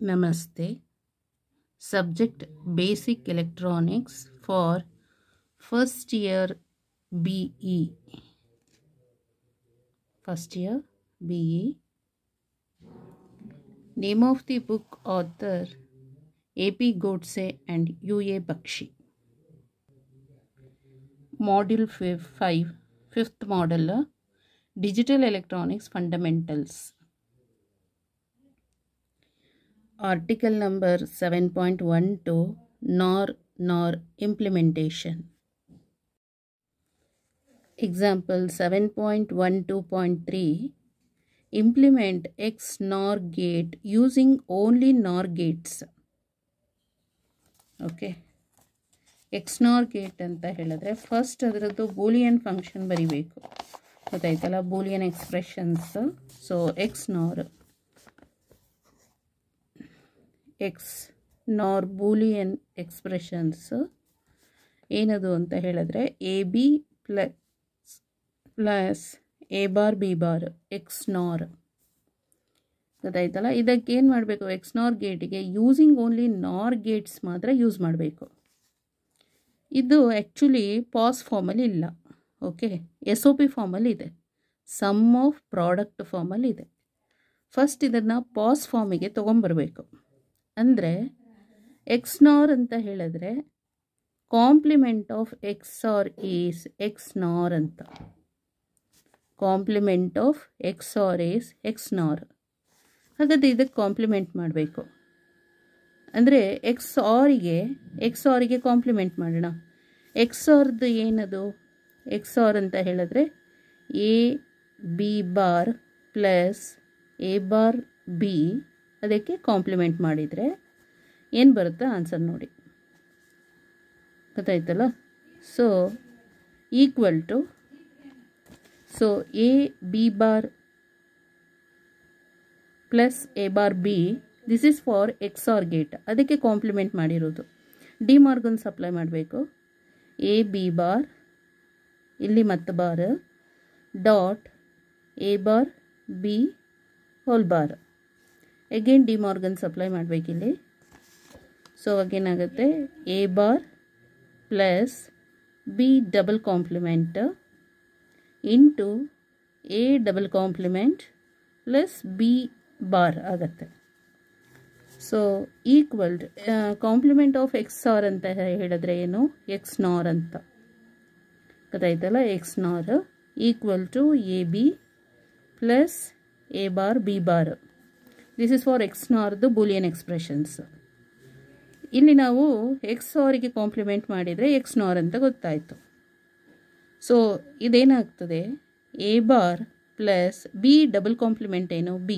Namaste. Subject Basic Electronics for first year BE. First year BE. Name of the book author A.P. Godse and U.A. Bakshi. Module 5, fifth model, Digital Electronics Fundamentals. Article number 7.12, NOR implementation. Example 7.12.3, implement XNOR gate using only NOR gates. Okay. XNOR gate ಅಂತ ಹೇಳಿದ್ರೆ first ಅದರದ್ದು Boolean function ಬರಿಬೇಕು. ಗೊತ್ತಾಯ್ತಲ್ಲ, Boolean expressions. So XNOR Boolean expressions ಏನದು ಅಂತ ಹೇಳಿದ್ರೆ AB plus A bar B bar XNOR. ಗೊತ್ತಾಯ್ತಲ್ಲ, ಇದಕ್ಕೆ ಏನು ಮಾಡಬೇಕು? XNOR ಗೇಟಿಗೆ ಯೂಸಿಂಗ್ ಓನ್ಲಿ NOR ಗೇಟ್ಸ್ ಮಾತ್ರ ಯೂಸ್ ಮಾಡಬೇಕು. ಇದು ಆ್ಯಕ್ಚುಲಿ ಪಾಸ್ ಫಾರ್ಮಲ್ಲಿ ಇಲ್ಲ. ಓಕೆ, SOP ಫಾರ್ಮಲ್ಲಿ ಇದೆ, ಸಮ್ ಆಫ್ ಪ್ರಾಡಕ್ಟ್ ಫಾರ್ಮಲ್ಲಿ ಇದೆ. ಫಸ್ಟ್ ಇದನ್ನು ಪಾಸ್ ಫಾರ್ಮಿಗೆ ತೊಗೊಂಬರಬೇಕು. ಅಂದರೆ XNOR ಅಂತ ಹೇಳಿದ್ರೆ compliment of XOR is XNOR ಅಂತ. Compliment of XOR is XNOR. ಹಾಗಾದರೆ ಇದಕ್ಕೆ ಕಾಂಪ್ಲಿಮೆಂಟ್ ಮಾಡಬೇಕು. ಅಂದರೆ XORಗೆ ಕಾಂಪ್ಲಿಮೆಂಟ್ ಮಾಡೋಣ. XORದು ಏನದು? XOR ಅಂತ ಹೇಳಿದ್ರೆ AB bar plus A bar B, ಅದಕ್ಕೆ ಕಾಂಪ್ಲಿಮೆಂಟ್ ಮಾಡಿದರೆ ಏನು ಬರುತ್ತೆ ಆನ್ಸರ್ ನೋಡಿ. ಗೊತ್ತಾಯ್ತಲ್ಲ? So equal to, so AB bar plus A bar B, this is for XOR gate, ಅದಕ್ಕೆ ಕಾಂಪ್ಲಿಮೆಂಟ್ ಮಾಡಿರೋದು. ಡಿ ಮಾರ್ಗನ್ಸ್ ಅಪ್ಲೈ ಮಾಡಬೇಕು. AB ಬಾರ್, ಇಲ್ಲಿ ಮತ್ತು bar, dot A bar B whole bar. Again De Morgan's apply ಮಾಡಬೇಕಿಲ್ಲಿ. So ಅಗೇನಾಗುತ್ತೆ A bar plus B double complement into A double complement plus B bar ಆಗುತ್ತೆ. So equal complement of XOR ಅಂತ ಹೇಳಿದ್ರೆ ಏನು? XNOR ಅಂತ. ಗೊತ್ತಾಯ್ತಲ್ಲ? XNOR equal to AB plus A bar B bar. This is for XNORದು Boolean expressions. ಇಲ್ಲಿ ನಾವು XORಗೆ ಕಾಂಪ್ಲಿಮೆಂಟ್ ಮಾಡಿದರೆ XNOR ಅಂತ ಗೊತ್ತಾಯಿತು. ಸೊ ಇದೇನಾಗ್ತದೆ? A bar plus B double complement ಏನು? B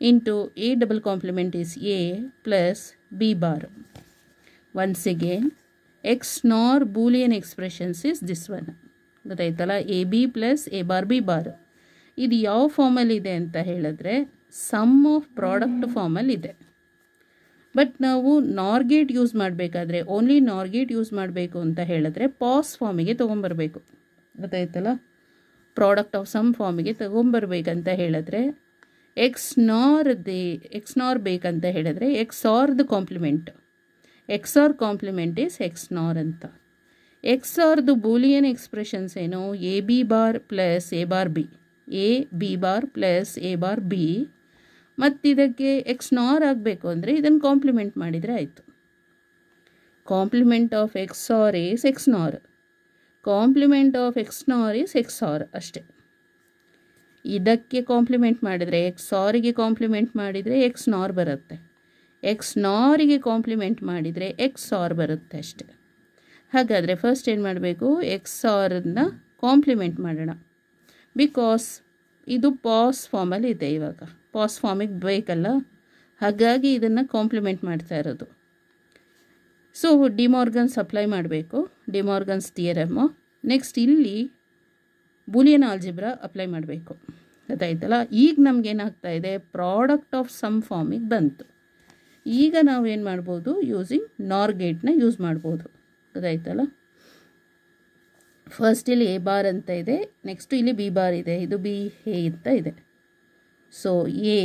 into A double complement is A plus B bar. Once again XNOR Boolean expressions is this one. ಗೊತ್ತಾಯ್ತಲ್ಲ? AB plus A bar B bar. ಇದು ಯಾವ ಫಾರ್ಮಲ್ಲಿದೆ ಅಂತ ಹೇಳಿದ್ರೆ sum of product ಫಾರ್ಮಲ್ಲಿದೆ. But ನಾವು NOR gate use ಮಾಡಬೇಕಾದ್ರೆ, only NOR gate use ಮಾಡಬೇಕು ಅಂತ ಹೇಳಿದ್ರೆ ಪಾಸ್ ಫಾರ್ಮಿಗೆ ತೊಗೊಂಬರ್ಬೇಕು. ಗೊತ್ತಾಯ್ತಲ್ಲ? ಪ್ರಾಡಕ್ಟ್ ಆಫ್ ಸಮ್ ಫಾರ್ಮಿಗೆ ತೊಗೊಂಬರ್ಬೇಕಂತ ಹೇಳಿದ್ರೆ XNOR ಬೇಕಂತ ಹೇಳಿದ್ರೆ XORದು complement. XOR complement is XNOR ಅಂತ. XORದು ಬೂಲಿಯನ್ ಎಕ್ಸ್ಪ್ರೆಷನ್ಸ್ ಏನು? AB bar plus A bar B, AB bar plus A bar B. ಮತ್ತು ಇದಕ್ಕೆ XNOR ಆಗಬೇಕು ಅಂದರೆ ಇದನ್ನು ಕಾಂಪ್ಲಿಮೆಂಟ್ ಮಾಡಿದರೆ ಆಯಿತು. Compliment of XOR is XNOR, complement of XNOR is XOR ಅಷ್ಟೇ. ಇದಕ್ಕೆ ಕಾಂಪ್ಲಿಮೆಂಟ್ ಮಾಡಿದರೆ, XORಗೆ ಕಾಂಪ್ಲಿಮೆಂಟ್ ಮಾಡಿದರೆ XNOR ಬರುತ್ತೆ, XNORಗೆ ಕಾಂಪ್ಲಿಮೆಂಟ್ ಮಾಡಿದರೆ XOR ಬರುತ್ತೆ ಅಷ್ಟೆ. ಹಾಗಾದರೆ ಫಸ್ಟ್ ಏನು ಮಾಡಬೇಕು? XORನ ಕಾಂಪ್ಲಿಮೆಂಟ್ ಮಾಡೋಣ. ಬಿಕಾಸ್ ಇದು ಪಾಸ್ ಫಾರ್ಮಲ್ಲಿ ಇದೆ, ಇವಾಗ ಪಾಸ್ ಫಾರ್ಮಿಗೆ ಬೇಕಲ್ಲ, ಹಾಗಾಗಿ ಇದನ್ನು ಕಾಂಪ್ಲಿಮೆಂಟ್ ಮಾಡ್ತಾ ಇರೋದು. ಸೊ ಡಿಮಾರ್ಗನ್ಸ್ ಅಪ್ಲೈ ಮಾಡಬೇಕು, ಡಿಮಾರ್ಗನ್ಸ್ ಥಿಯರಮ್ಮು. ನೆಕ್ಸ್ಟ್ ಇಲ್ಲಿ ಬೂಲಿಯನ್ ಆಲ್ಜಿಬ್ರಾ ಅಪ್ಲೈ ಮಾಡಬೇಕು. ಗೊತ್ತಾಯ್ತಲ್ಲ? ಈಗ ನಮಗೇನಾಗ್ತಾ ಇದೆ? ಪ್ರಾಡಕ್ಟ್ ಆಫ್ ಸಮ್ ಫಾರ್ಮಿಗೆ ಬಂತು. ಈಗ ನಾವು ಏನು ಮಾಡ್ಬೋದು? ಯೂಸಿಂಗ್ NOR ಗೇಟ್ನ ಯೂಸ್ ಮಾಡ್ಬೋದು. ಗೊತ್ತಾಯ್ತಲ್ಲ? ಫಸ್ಟ್ ಇಲ್ಲಿ A ಬಾರ್ ಅಂತ ಇದೆ, ನೆಕ್ಸ್ಟು ಇಲ್ಲಿ B ಬಾರ್ ಇದೆ, ಇದು B A ಅಂತ ಇದೆ. ಸೊ A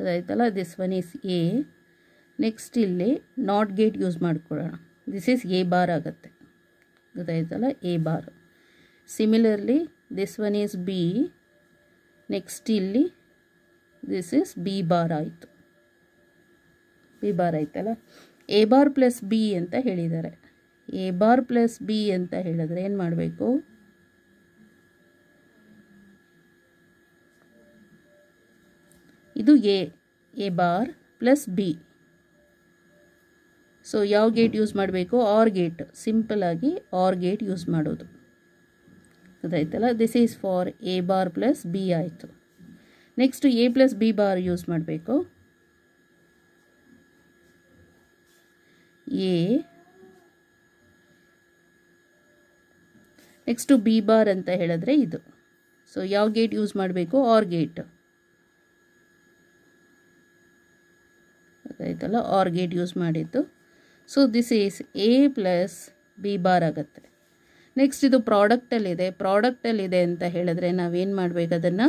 ಗೊತ್ತಾಯ್ತಲ್ಲ. This one is A. Next ಇಲ್ಲಿ ನಾಟ್ ಗೇಟ್ ಯೂಸ್ ಮಾಡ್ಕೊಳ್ಳೋಣ. ದಿಸ್ ಈಸ್ ಎ ಬಾರ್ ಆಗುತ್ತೆ. ಗೊತ್ತಾಯ್ತಲ್ಲ, A bar. Similarly this one is B. Next ಇಲ್ಲಿ ದಿಸ್ ಈಸ್ ಬಿ ಬಾರ್ ಆಯಿತು. ಬಿ ಬಾರ್ ಆಯ್ತಲ್ಲ. ಎ ಬಾರ್ ಪ್ಲಸ್ ಬಿ ಅಂತ ಹೇಳಿದ್ದಾರೆ. ಎ ಬಾರ್ ಪ್ಲಸ್ ಬಿ ಅಂತ ಹೇಳಿದ್ರೆ ಏನು ಮಾಡಬೇಕು? ಇದು A bar plus B. So ಯಾವ ಗೇಟ್ ಯೂಸ್ ಮಾಡಬೇಕು? OR gate. ಸಿಂಪಲ್ ಆಗಿ ಆರ್ ಗೇಟ್ ಯೂಸ್ ಮಾಡೋದು. ಗೊತ್ತಾಯ್ತಲ್ಲ. This is for A bar plus B ಆಯಿತು. Next A plus B bar use ಮಾಡಬೇಕು. ಎ ನೆಕ್ಸ್ಟು ಬಿ ಬಾರ್ ಅಂತ ಹೇಳಿದ್ರೆ ಇದು. ಸೊ ಯಾವ ಗೇಟ್ ಯೂಸ್ ಮಾಡಬೇಕು? OR gate. ಗೊತ್ತಾಯ್ತಲ್ಲ, ಆರ್ ಗೇಟ್ ಯೂಸ್ ಮಾಡಿದ್ದು. So this is A plus B bar ಆಗುತ್ತೆ. ನೆಕ್ಸ್ಟ್ ಇದು ಪ್ರಾಡಕ್ಟಲ್ಲಿದೆ. ಪ್ರಾಡಕ್ಟಲ್ಲಿದೆ ಅಂತ ಹೇಳಿದ್ರೆ ನಾವೇನು ಮಾಡಬೇಕು? ಅದನ್ನು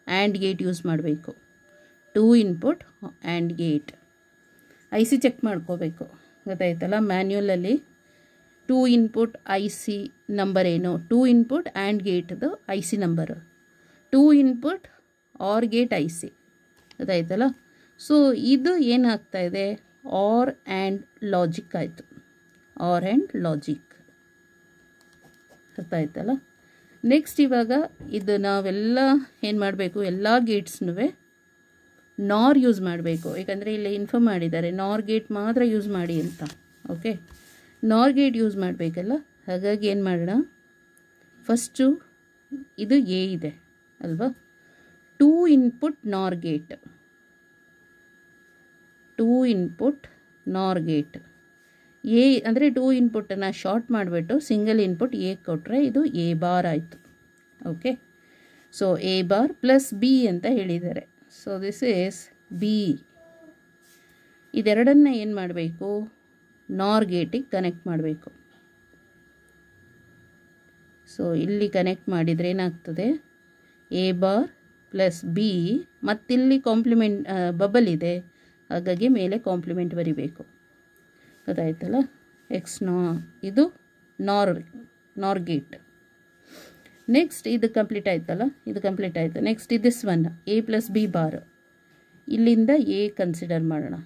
ಆ್ಯಂಡ್ ಗೇಟ್ ಯೂಸ್ ಮಾಡಬೇಕು. 2 input AND gate. I C check ಮಾಡ್ಕೋಬೇಕು. ಗೊತ್ತಾಯ್ತಲ್ಲ, ಮ್ಯಾನ್ಯುಯಲಲ್ಲಿ 2 ಇನ್ಪುಟ್ ಐ ಸಿ ನಂಬರ್ ಏನು? 2 ಇನ್ಪುಟ್ ಆ್ಯಂಡ್ ಗೇಟ್ದು I C number. 2 input OR gate I C. ಗೊತ್ತಾಯ್ತಲ್ಲ. ಸೊ ಇದು ಏನಾಗ್ತಾ ಇದೆ? ಆರ್ ಆ್ಯಂಡ್ ಲಾಜಿಕ್ ಆಯಿತು. OR AND logic. ಗೊತ್ತಾಯ್ತಲ್ಲ. ನೆಕ್ಸ್ಟ್ ಇವಾಗ ಇದು ನಾವೆಲ್ಲ ಏನು ಮಾಡಬೇಕು? ಎಲ್ಲ ಗೇಟ್ಸ್ನೂ ನಾರ್ ಯೂಸ್ ಮಾಡಬೇಕು. ಯಾಕಂದರೆ ಇಲ್ಲಿ ಇನ್ಫಾರ್ಮ್ ಮಾಡಿದ್ದಾರೆ ನಾರ್ ಗೇಟ್ ಮಾತ್ರ ಯೂಸ್ ಮಾಡಿ ಅಂತ. ಓಕೆ, ನಾರ್ ಗೇಟ್ ಯೂಸ್ ಮಾಡಬೇಕಲ್ಲ. ಹಾಗಾಗಿ ಏನು ಮಾಡೋಣ? ಫಸ್ಟು ಇದು ಎ ಇದೆ ಅಲ್ವಾ? 2 ಇನ್ಪುಟ್ ನಾರ್ ಗೇಟ್. 2 ಇನ್ಪುಟ್ ನಾರ್ ಗೇಟ್. ಎ ಅಂದರೆ 2 ಇನ್ಪುಟ್ಟನ್ನು ಶಾರ್ಟ್ ಮಾಡಿಬಿಟ್ಟು ಸಿಂಗಲ್ ಇನ್ಪುಟ್ ಎ ಕೊಟ್ಟರೆ ಇದು ಎ ಬಾರ್ ಆಯಿತು. Okay, so A bar plus B ಅಂತ ಹೇಳಿದ್ದಾರೆ. So this is B. ಇದೆರಡನ್ನು ಏನು ಮಾಡಬೇಕು? ನಾರ್ ಗೇಟಿಗೆ ಕನೆಕ್ಟ್ ಮಾಡಬೇಕು. ಸೊ ಇಲ್ಲಿ ಕನೆಕ್ಟ್ ಮಾಡಿದರೆ ಏನಾಗ್ತದೆ? A bar plus B. ಮತ್ತಿಲ್ಲಿ ಕಾಂಪ್ಲಿಮೆಂಟ್ ಬಬಲ್ ಇದೆ, ಹಾಗಾಗಿ ಮೇಲೆ ಕಾಂಪ್ಲಿಮೆಂಟ್ ಬರಿಬೇಕು. ಗೊತ್ತಾಯ್ತಲ್ಲ. ಇದು ನಾರ್ ಗೇಟ್. ನೆಕ್ಸ್ಟ್ ಇದು ಕಂಪ್ಲೀಟ್ ಆಯ್ತಲ್ಲ, ಇದು ಕಂಪ್ಲೀಟ್ ಆಯಿತು. Next this one A plus B bar. ಇಲ್ಲಿಂದ ಎ ಕನ್ಸಿಡರ್ ಮಾಡೋಣ.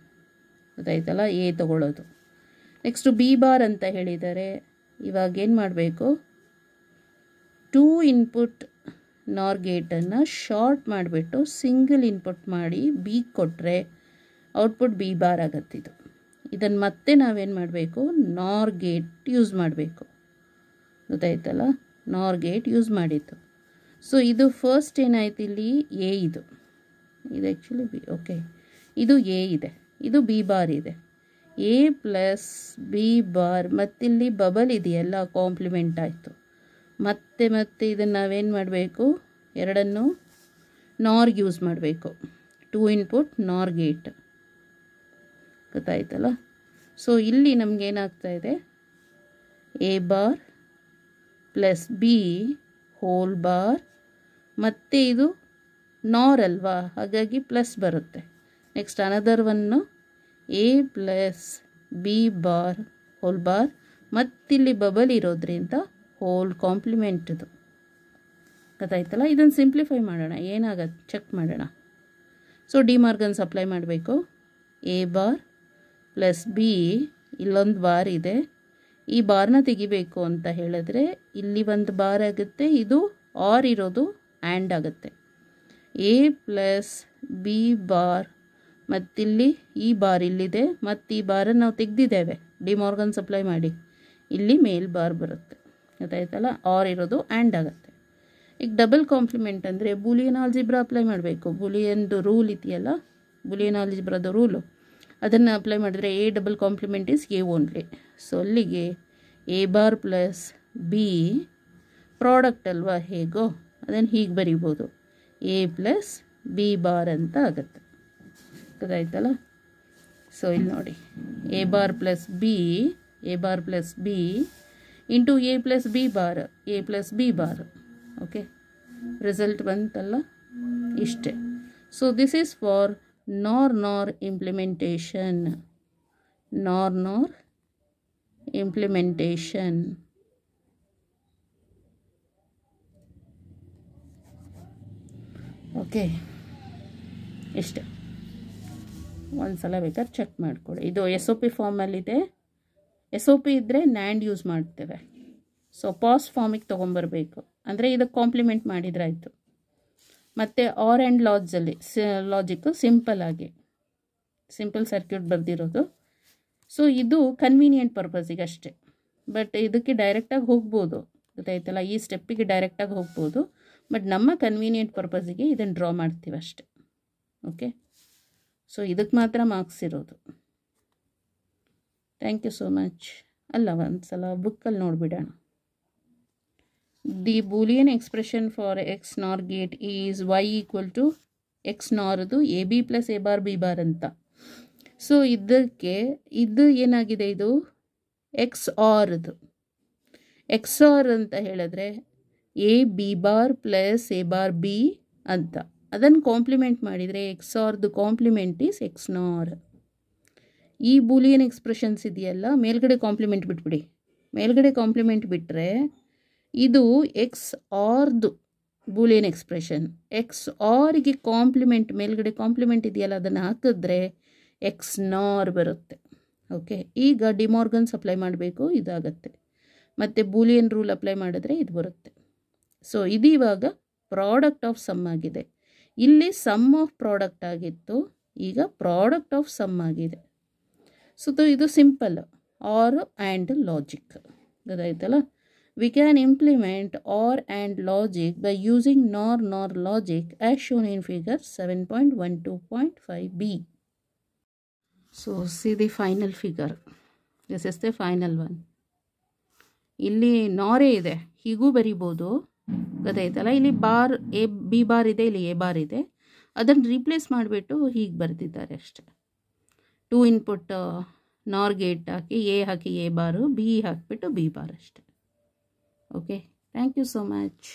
ಗೊತ್ತಾಯ್ತಲ್ಲ, ಎ ತಗೊಳ್ಳೋದು. ನೆಕ್ಸ್ಟು ಬಿ ಬಾರ್ ಅಂತ ಹೇಳಿದ್ದಾರೆ. ಇವಾಗ ಏನು ಮಾಡಬೇಕು? 2 ಇನ್ಪುಟ್ ನಾರ್ ಗೇಟನ್ನು ಶಾರ್ಟ್ ಮಾಡಿಬಿಟ್ಟು ಸಿಂಗಲ್ ಇನ್ಪುಟ್ ಮಾಡಿ ಬಿ ಕೊಟ್ಟರೆ ಔಟ್ಪುಟ್ ಬಿ ಬಾರ್ ಆಗತ್ತಿದು. ಇದನ್ನು ಮತ್ತೆ ನಾವೇನು ಮಾಡಬೇಕು? ನಾರ್ ಗೇಟ್ ಯೂಸ್ ಮಾಡಬೇಕು. ಗೊತ್ತಾಯ್ತಲ್ಲ, ನಾರ್ ಗೇಟ್ ಯೂಸ್ ಮಾಡಿತ್ತು. ಸೊ ಇದು ಫಸ್ಟ್ ಏನಾಯ್ತು? ಇಲ್ಲಿ ಎ ಇದು ಆ್ಯಕ್ಚುಲಿ ಬಿ. ಓಕೆ, ಇದು ಎ ಇದೆ, ಇದು ಬಿ ಬಾರ್ ಇದೆ. A plus B bar. ಮತ್ತಿಲ್ಲಿ ಬಬಲ್ ಇದೆಯಲ್ಲ, ಕಾಂಪ್ಲಿಮೆಂಟ್ ಆಯಿತು. ಮತ್ತೆ ಇದನ್ನು ನಾವೇನು ಮಾಡಬೇಕು? ಎರಡನ್ನು ನಾರ್ ಯೂಸ್ ಮಾಡಬೇಕು. 2 ಇನ್ಪುಟ್ ನಾರ್ ಗೇಟ್. ಗೊತ್ತಾಯ್ತಲ್ಲ. ಸೊ ಇಲ್ಲಿ ನಮಗೇನಾಗ್ತಾ ಇದೆ? A bar plus B whole bar. ಮತ್ತು ಇದು ನಾರ್ ಅಲ್ವಾ, ಹಾಗಾಗಿ ಪ್ಲಸ್ ಬರುತ್ತೆ. Next another one A plus B bar whole bar. ಮತ್ತಿಲ್ಲಿ ಬಬಲ್ ಇರೋದ್ರಿಂದ ಹೋಲ್ ಕಾಂಪ್ಲಿಮೆಂಟ್ದು. ಗೊತ್ತಾಯ್ತಲ್ಲ. ಇದನ್ನು ಸಿಂಪ್ಲಿಫೈ ಮಾಡೋಣ, ಏನಾಗತ್ತೆ ಚೆಕ್ ಮಾಡೋಣ. ಸೊ ಡಿ ಮಾರ್ಗನ್ಸ್ ಅಪ್ಲೈ ಮಾಡಬೇಕು. ಎ ಬಾರ್ ಪ್ಲಸ್ ಬಿ, ಇಲ್ಲೊಂದು ಬಾರ್ ಇದೆ, ಈ ಬಾರ್ನ ತೆಗಿಬೇಕು ಅಂತ ಹೇಳಿದ್ರೆ ಇಲ್ಲಿ ಒಂದು ಬಾರ್ ಆಗುತ್ತೆ, ಇದು ಆರ್ ಇರೋದು ಆ್ಯಂಡ್ ಆಗುತ್ತೆ. ಎ ಪ್ಲಸ್ ಬಿ ಬಾರ್, ಮತ್ತಿಲ್ಲಿ ಈ ಬಾರ್ ಇಲ್ಲಿದೆ, ಮತ್ತು ಈ ಬಾರನ್ನು ನಾವು ತೆಗೆದಿದ್ದೇವೆ ಡಿ ಮಾರ್ಗನ್ಸ್ ಅಪ್ಲೈ ಮಾಡಿ. ಇಲ್ಲಿ ಮೇಲ್ ಬಾರ್ ಬರುತ್ತೆ. ಗೊತ್ತಾಯ್ತಲ್ಲ, ಆರ್ ಇರೋದು ಆ್ಯಂಡ್ ಆಗುತ್ತೆ. ಈಗ ಡಬಲ್ ಕಾಂಪ್ಲಿಮೆಂಟ್ ಅಂದರೆ ಬೂಲಿಯನ್ ಆಲ್ಜಿಬ್ರಾ ಅಪ್ಲೈ ಮಾಡಬೇಕು. ಬೂಲಿಯನ್ದು ರೂಲ್ ಇದೆಯಲ್ಲ, ಬೂಲಿಯನ್ ಆಲ್ಜಿಬ್ರಾದ ರೂಲು, ಅದನ್ನು ಅಪ್ಲೈ ಮಾಡಿದರೆ A double complement is A only. So ಅಲ್ಲಿಗೆ A bar plus B product ಅಲ್ವಾ, ಹೇಗೋ ಅದನ್ನು ಹೀಗೆ ಬರಿಬೋದು, ಎ ಪ್ಲಸ್ ಬಿ ಬಾರ್ ಅಂತ ಆಗುತ್ತೆ. ಗೊತ್ತಾಯ್ತಲ್ಲ. ಸೊ ಇಲ್ಲಿ ನೋಡಿ, A bar plus B into A plus B bar, A plus B bar. Okay, result ಬಂತಲ್ಲ, ಇಷ್ಟೇ. So this is for nor implementation, nor implementation. Okay, ಇಷ್ಟೇ. ಒಂದ್ಸಲ ಬೇಕಾದ್ರೆ ಚೆಕ್ ಮಾಡಿಕೊಡಿ. ಇದು SOP ಫಾರ್ಮಲ್ಲಿದೆ. SOP ಇದ್ದರೆ NAND ಯೂಸ್ ಮಾಡ್ತೇವೆ. ಸೊ ಪಾಸ್ ಫಾರ್ಮಿಗೆ ತೊಗೊಂಬರ್ಬೇಕು, ಅಂದರೆ ಇದಕ್ಕೆ ಕಾಂಪ್ಲಿಮೆಂಟ್ ಮಾಡಿದ್ರೆ ಆಯಿತು. ಮತ್ತು ಆರ್ ಆ್ಯಂಡ್ ಲಾಜಿಕ್ಕು ಸಿಂಪಲ್ ಆಗಿ ಸಿಂಪಲ್ ಸರ್ಕ್ಯೂಟ್ ಬರೆದಿರೋದು. ಸೊ ಇದು ಕನ್ವೀನಿಯೆಂಟ್ ಪರ್ಪಸಿಗೆ ಅಷ್ಟೇ. ಬಟ್ ಇದಕ್ಕೆ ಡೈರೆಕ್ಟಾಗಿ ಹೋಗ್ಬೋದು, ಗೊತ್ತಾಯ್ತಲ್ಲ, ಈ ಸ್ಟೆಪ್ಪಿಗೆ ಡೈರೆಕ್ಟಾಗಿ ಹೋಗ್ಬೋದು. ಬಟ್ ನಮ್ಮ ಕನ್ವೀನಿಯೆಂಟ್ ಪರ್ಪಸಿಗೆ ಇದನ್ನು ಡ್ರಾ ಮಾಡ್ತೀವಿ ಅಷ್ಟೆ. ಓಕೆ, ಸೊ ಇದಕ್ಕೆ ಮಾತ್ರ ಮಾರ್ಕ್ಸ್ ಇರೋದು. Thank you so much. ಅಲ್ಲ, ಒಂದು ಸಲ ಬುಕ್ಕಲ್ಲಿ ನೋಡಿಬಿಡೋಣ. The Boolean expression for X NOR gate is y equal to X ನಾರ್ದು AB plus A bar B bar ಅಂತ. ಸೊ ಇದಕ್ಕೆ ಇದು ಏನಾಗಿದೆ, ಇದು ಎಕ್ಸ್ ಆರ್ದು. ಎಕ್ಸ್ ಆರ್ ಅಂತ ಹೇಳಿದ್ರೆ AB bar plus A bar B ಅಂತ. ಅದನ್ನು ಕಾಂಪ್ಲಿಮೆಂಟ್ ಮಾಡಿದರೆ ಎಕ್ಸ್ ಆರ್ದು ಕಾಂಪ್ಲಿಮೆಂಟ್ ಈಸ್ ಎಕ್ಸ್ ನಾರ್. ಈ ಬೂಲಿಯನ್ ಎಕ್ಸ್ಪ್ರೆಷನ್ಸ್ ಇದೆಯಲ್ಲ, ಮೇಲ್ಗಡೆ ಕಾಂಪ್ಲಿಮೆಂಟ್ ಬಿಟ್ಬಿಡಿ. ಮೇಲ್ಗಡೆ ಕಾಂಪ್ಲಿಮೆಂಟ್ ಬಿಟ್ಟರೆ ಇದು ಎಕ್ಸ್ ಆರ್ದು ಬೂಲಿಯನ್ ಎಕ್ಸ್ಪ್ರೆಷನ್. ಎಕ್ಸ್ ಆರ್ಗೆ ಕಾಂಪ್ಲಿಮೆಂಟ್, ಮೇಲ್ಗಡೆ ಕಾಂಪ್ಲಿಮೆಂಟ್ ಇದೆಯಲ್ಲ, ಅದನ್ನು ಹಾಕಿದ್ರೆ ಎಕ್ಸ್ ನಾರ್ ಬರುತ್ತೆ. ಓಕೆ, ಈಗ ಡಿಮಾರ್ಗನ್ಸ್ ಅಪ್ಲೈ ಮಾಡಬೇಕು, ಇದಾಗತ್ತೆ. ಮತ್ತು ಬೂಲಿಯನ್ ರೂಲ್ ಅಪ್ಲೈ ಮಾಡಿದ್ರೆ ಇದು ಬರುತ್ತೆ. ಸೊ ಇದು ಇವಾಗ ಪ್ರಾಡಕ್ಟ್ ಆಫ್ ಸಮ್ ಆಗಿದೆ. ಇಲ್ಲಿ ಸಮ್ ಆಫ್ ಪ್ರಾಡಕ್ಟ್ ಆಗಿತ್ತು, ಈಗ ಪ್ರಾಡಕ್ಟ್ ಆಫ್ ಸಮ್ ಆಗಿದೆ. ಸೊ ಇದು ಸಿಂಪಲ್ ಆರ್ ಆ್ಯಂಡ್ ಲಾಜಿಕ್, ಗೊತ್ತಾಯ್ತಲ್ಲ. We can implement OR AND logic by using NOR logic as shown in figure 7.12.5b. So see the final figure. This is the final one. ಇಲ್ಲಿ ನಾರೇ ಇದೆ, ಹೀಗೂ ಬರಿಬೋದು, ಗೊತ್ತಾಯ್ತಲ್ಲ. ಇಲ್ಲಿ ಬಾರ್ B ಬಾರ್ ಇದೆ, ಇಲ್ಲಿ A ಬಾರ್ ಇದೆ. ಅದನ್ನು ರೀಪ್ಲೇಸ್ ಮಾಡಿಬಿಟ್ಟು ಹೀಗೆ ಬರೆದಿದ್ದಾರೆ ಅಷ್ಟೆ. 2 ಇನ್ಪುಟ್ ನಾರ್ ಗೇಟ್ ಹಾಕಿ A ಹಾಕಿ A ಬಾರು, B ಹಾಕಿಬಿಟ್ಟು B ಬಾರ್ ಅಷ್ಟೆ. Okay, thank you so much.